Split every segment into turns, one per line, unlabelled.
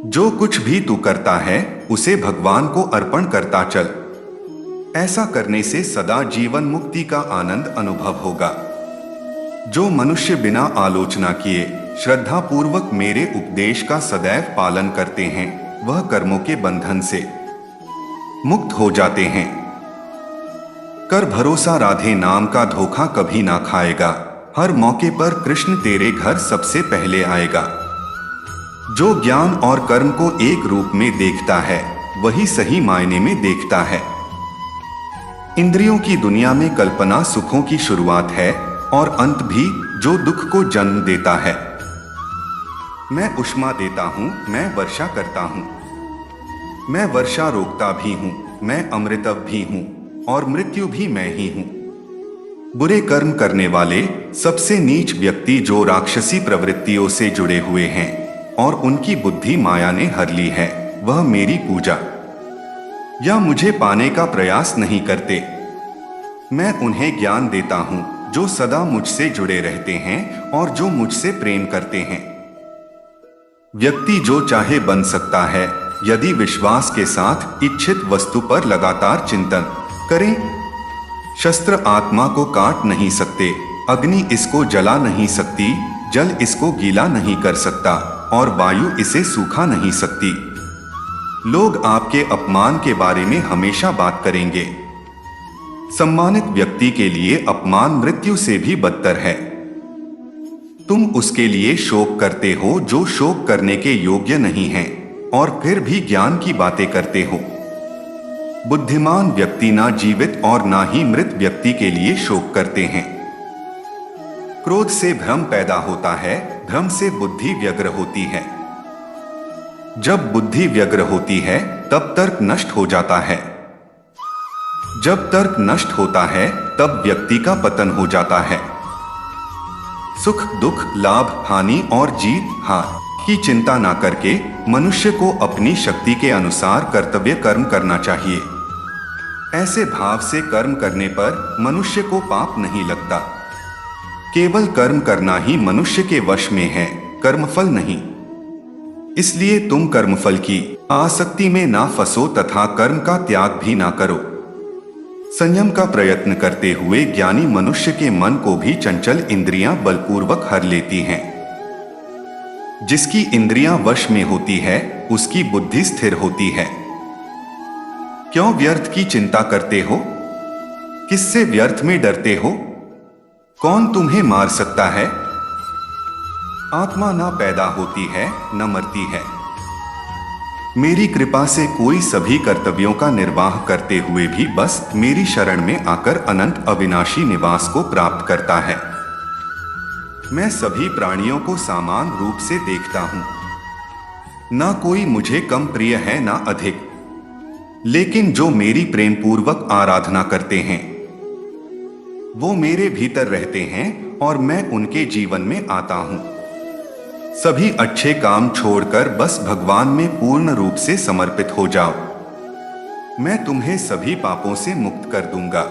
जो कुछ भी तू करता है उसे भगवान को अर्पण करता चल। ऐसा करने से सदा जीवन मुक्ति का आनंद अनुभव होगा। जो मनुष्य बिना आलोचना किए श्रद्धा पूर्वक मेरे उपदेश का सदैव पालन करते हैं वह कर्मों के बंधन से मुक्त हो जाते हैं। कर भरोसा, राधे नाम का धोखा कभी ना खाएगा। हर मौके पर कृष्ण तेरे घर सबसे पहले आएगा। जो ज्ञान और कर्म को एक रूप में देखता है वही सही मायने में देखता है। इंद्रियों की दुनिया में कल्पना सुखों की शुरुआत है और अंत भी, जो दुख को जन्म देता है। मैं उष्मा देता हूं, मैं वर्षा करता हूं, मैं वर्षा रोकता भी हूं, मैं अमृतव भी हूं और मृत्यु भी मैं ही हूं। बुरे कर्म करने वाले सबसे नीच व्यक्ति जो राक्षसी प्रवृत्तियों से जुड़े हुए हैं और उनकी बुद्धि माया ने हर ली है, वह मेरी पूजा या मुझे पाने का प्रयास नहीं करते। मैं उन्हें ज्ञान देता हूं जो सदा मुझसे जुड़े रहते हैं और जो मुझसे प्रेम करते हैं। व्यक्ति जो चाहे बन सकता है यदि विश्वास के साथ इच्छित वस्तु पर लगातार चिंतन करें। शस्त्र आत्मा को काट नहीं सकते, अग्नि इसको जला नहीं सकती, जल इसको गीला नहीं कर सकता और वायु इसे सूखा नहीं सकती। लोग आपके अपमान के बारे में हमेशा बात करेंगे। सम्मानित व्यक्ति के लिए अपमान मृत्यु से भी बदतर है। तुम उसके लिए शोक करते हो जो शोक करने के योग्य नहीं है और फिर भी ज्ञान की बातें करते हो। बुद्धिमान व्यक्ति ना जीवित और ना ही मृत व्यक्ति के लिए शोक करते हैं। क्रोध से भ्रम पैदा होता है, भ्रम से बुद्धि व्यग्र होती है। जब बुद्धि व्यग्र होती है तब तर्क नष्ट हो जाता है। जब तर्क नष्ट होता है तब व्यक्ति का पतन हो जाता है। सुख दुख, लाभ हानि और जीत हार की चिंता ना करके मनुष्य को अपनी शक्ति के अनुसार कर्तव्य कर्म करना चाहिए। ऐसे भाव से कर्म करने पर मनुष्य को पाप नहीं लगता। केवल कर्म करना ही मनुष्य के वश में है, कर्मफल नहीं। इसलिए तुम कर्मफल की आसक्ति में ना फंसो तथा कर्म का त्याग भी ना करो। संयम का प्रयत्न करते हुए ज्ञानी मनुष्य के मन को भी चंचल इंद्रियां बलपूर्वक हर लेती हैं। जिसकी इंद्रियां वश में होती है उसकी बुद्धि स्थिर होती है। क्यों व्यर्थ की चिंता करते हो? किससे व्यर्थ में डरते हो? कौन तुम्हें मार सकता है? आत्मा ना पैदा होती है न मरती है। मेरी कृपा से कोई सभी कर्तव्यों का निर्वाह करते हुए भी बस मेरी शरण में आकर अनंत अविनाशी निवास को प्राप्त करता है। मैं सभी प्राणियों को समान रूप से देखता हूं। ना कोई मुझे कम प्रिय है ना अधिक, लेकिन जो मेरी प्रेम पूर्वक आराधना करते हैं वो मेरे भीतर रहते हैं और मैं उनके जीवन में आता हूं। सभी अच्छे काम छोड़कर बस भगवान में पूर्ण रूप से समर्पित हो जाओ। मैं तुम्हें सभी पापों से मुक्त कर दूंगा।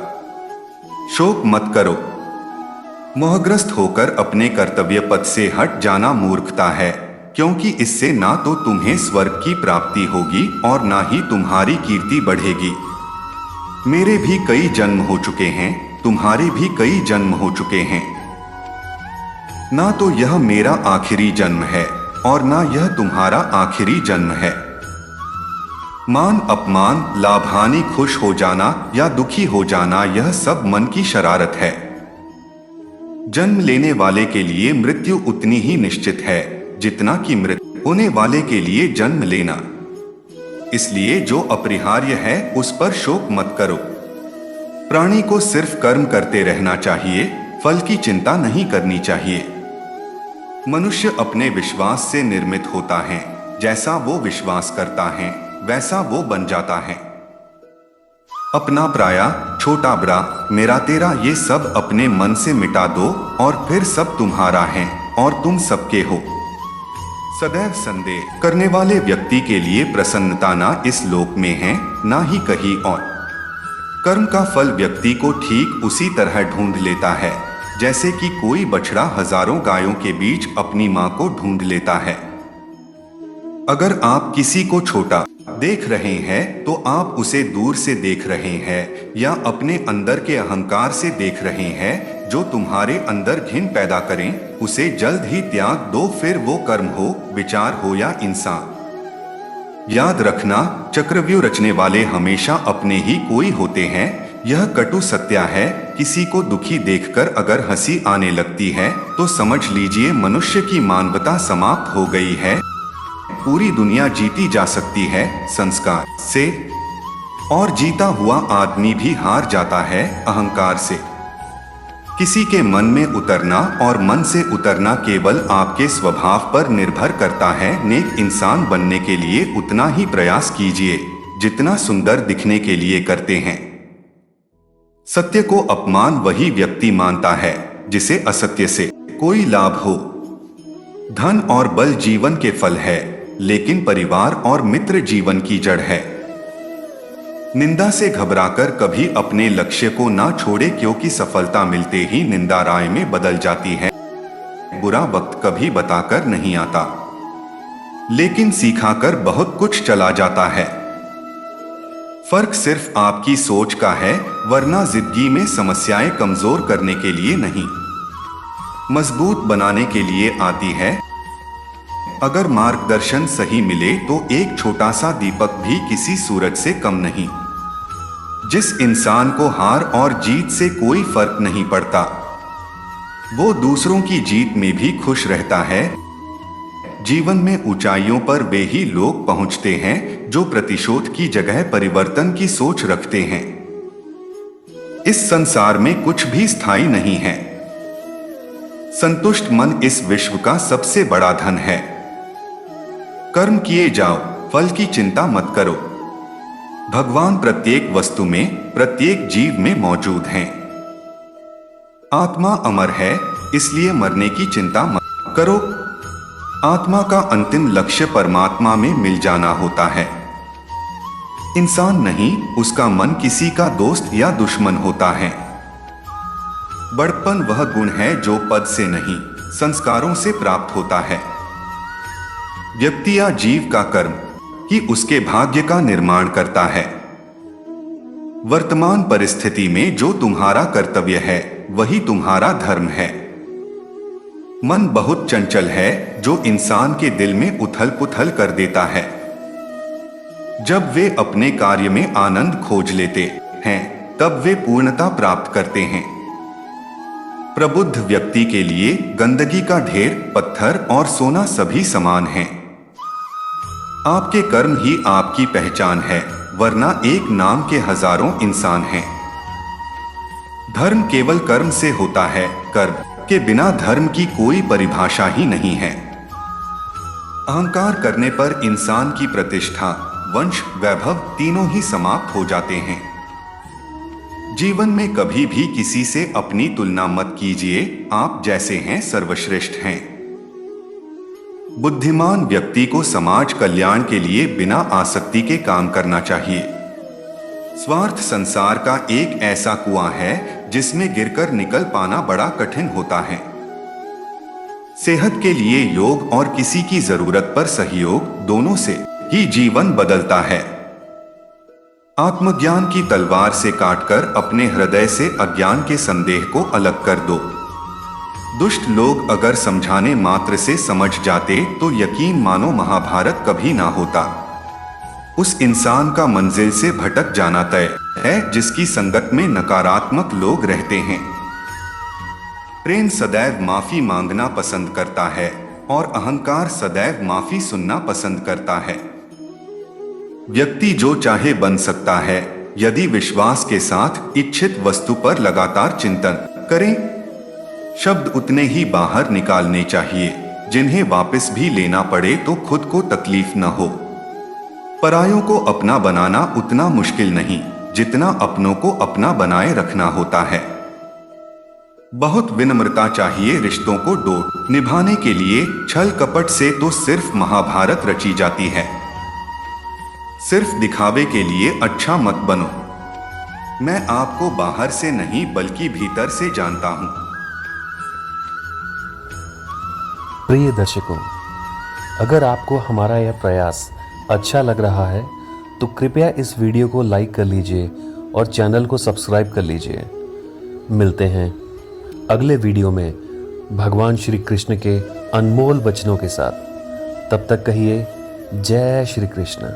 शोक मत करो। मोहग्रस्त होकर अपने कर्तव्य पथ से हट जाना मूर्खता है, क्योंकि इससे ना तो तुम्हें स्वर्ग की प्राप्ति होगी और ना ही तुम्हारी कीर्ति बढ़ेगी। मेरे भी कई जन्म हो चुके हैं, तुम्हारे भी कई जन्म हो चुके हैं। ना तो यह मेरा आखिरी जन्म है और ना यह तुम्हारा आखिरी जन्म है। मान अपमान, लाभ हानि, खुश हो जाना या दुखी हो जाना, यह सब मन की शरारत है। जन्म लेने वाले के लिए मृत्यु उतनी ही निश्चित है जितना कि मृत्यु होने वाले के लिए जन्म लेना। इसलिए जो अपरिहार्य है उस पर शोक मत करो। प्राणी को सिर्फ कर्म करते रहना चाहिए, फल की चिंता नहीं करनी चाहिए। मनुष्य अपने विश्वास से निर्मित होता है। जैसा वो विश्वास करता है वैसा वो बन जाता है। अपना पराया, छोटा बड़ा, मेरा तेरा, ये सब अपने मन से मिटा दो और फिर सब तुम्हारा है और तुम सबके हो। सदैव संदेह करने वाले व्यक्ति के लिए प्रसन्नता ना इस लोक में है ना ही कहीं और। कर्म का फल व्यक्ति को ठीक उसी तरह ढूंढ लेता है जैसे कि कोई बछड़ा हजारों गायों के बीच अपनी मां को ढूंढ लेता है। अगर आप किसी को छोटा देख रहे हैं तो आप उसे दूर से देख रहे हैं या अपने अंदर के अहंकार से देख रहे हैं जो तुम्हारे अंदर घिन पैदा करें, उसे जल्द ही त्याग दो, फिर वो कर्म हो, विचार हो या इंसान। याद रखना, चक्रव्यूह रचने वाले हमेशा अपने ही कोई होते हैं। यह कटु सत्य है। किसी को दुखी देखकर अगर हंसी आने लगती है तो समझ लीजिए मनुष्य की मानवता समाप्त हो गई है। पूरी दुनिया जीती जा सकती है संस्कार से, और जीता हुआ आदमी भी हार जाता है अहंकार से। किसी के मन में उतरना और मन से उतरना केवल आपके स्वभाव पर निर्भर करता है। नेक इंसान बनने के लिए उतना ही प्रयास कीजिए जितना सुंदर दिखने के लिए करते हैं। सत्य को अपमान वही व्यक्ति मानता है जिसे असत्य से कोई लाभ हो। धन और बल जीवन के फल है, लेकिन परिवार और मित्र जीवन की जड़ है। निंदा से घबराकर कभी अपने लक्ष्य को ना छोड़े, क्योंकि सफलता मिलते ही निंदा राय में बदल जाती है। बुरा वक्त कभी बताकर नहीं आता, लेकिन सिखाकर बहुत कुछ चला जाता है। फर्क सिर्फ आपकी सोच का है, वरना जिंदगी में समस्याएं कमजोर करने के लिए नहीं, मजबूत बनाने के लिए आती है। अगर मार्गदर्शन सही मिले तो एक छोटा सा दीपक भी किसी सूरज से कम नहीं। जिस इंसान को हार और जीत से कोई फर्क नहीं पड़ता, वो दूसरों की जीत में भी खुश रहता है। जीवन में ऊंचाइयों पर वे ही लोग पहुंचते हैं जो प्रतिशोध की जगह परिवर्तन की सोच रखते हैं। इस संसार में कुछ भी स्थायी नहीं है। संतुष्ट मन इस विश्व का सबसे बड़ा धन है। कर्म किए जाओ, फल की चिंता मत करो। भगवान प्रत्येक वस्तु में, प्रत्येक जीव में मौजूद हैं। आत्मा अमर है, इसलिए मरने की चिंता मत करो। आत्मा का अंतिम लक्ष्य परमात्मा में मिल जाना होता है। इंसान नहीं, उसका मन किसी का दोस्त या दुश्मन होता है। बड़प्पन वह गुण है जो पद से नहीं, संस्कारों से प्राप्त होता है। व्यक्ति या जीव का कर्म ही उसके भाग्य का निर्माण करता है। वर्तमान परिस्थिति में जो तुम्हारा कर्तव्य है वही तुम्हारा धर्म है। मन बहुत चंचल है जो इंसान के दिल में उथल पुथल कर देता है। जब वे अपने कार्य में आनंद खोज लेते हैं तब वे पूर्णता प्राप्त करते हैं। प्रबुद्ध व्यक्ति के लिए गंदगी का ढेर, पत्थर और सोना सभी समान हैं। आपके कर्म ही आपकी पहचान है, वरना एक नाम के हजारों इंसान हैं। धर्म केवल कर्म से होता है, कर्म के बिना धर्म की कोई परिभाषा ही नहीं है। अहंकार करने पर इंसान की प्रतिष्ठा, वंश, वैभव तीनों ही समाप्त हो जाते हैं। जीवन में कभी भी किसी से अपनी तुलना मत कीजिए, आप जैसे हैं सर्वश्रेष्ठ हैं। बुद्धिमान व्यक्ति को समाज कल्याण के लिए बिना आसक्ति के काम करना चाहिए। स्वार्थ संसार का एक ऐसा कुआं है जिसमें गिरकर निकल पाना बड़ा कठिन होता है। सेहत के लिए योग और किसी की जरूरत पर सहयोग, दोनों से ही जीवन बदलता है। आत्मज्ञान की तलवार से काटकर अपने हृदय से अज्ञान के संदेह को अलग कर दो। दुष्ट लोग अगर समझाने मात्र से समझ जाते तो यकीन मानो महाभारत कभी ना होता। उस इंसान का मंजिल से भटक जाना तय है जिसकी संगत में नकारात्मक लोग रहते हैं। प्रेम सदैव माफी मांगना पसंद करता है और अहंकार सदैव माफी सुनना पसंद करता है। व्यक्ति जो चाहे बन सकता है यदि विश्वास के साथ इच्छित वस्तु पर लगातार चिंतन करें। शब्द उतने ही बाहर निकालने चाहिए जिन्हें वापस भी लेना पड़े तो खुद को तकलीफ न हो। परायों को अपना बनाना उतना मुश्किल नहीं जितना अपनों को अपना बनाए रखना होता है। बहुत विनम्रता चाहिए रिश्तों को डोर निभाने के लिए। छल कपट से तो सिर्फ महाभारत रची जाती है। सिर्फ दिखावे के लिए अच्छा मत बनो। मैं आपको बाहर से नहीं बल्कि भीतर से जानता हूं।
प्रिय दर्शकों, अगर आपको हमारा यह प्रयास अच्छा लग रहा है तो कृपया इस वीडियो को लाइक कर लीजिए और चैनल को सब्सक्राइब कर लीजिए। मिलते हैं अगले वीडियो में भगवान श्री कृष्ण के अनमोल वचनों के साथ। तब तक कहिए जय श्री कृष्ण।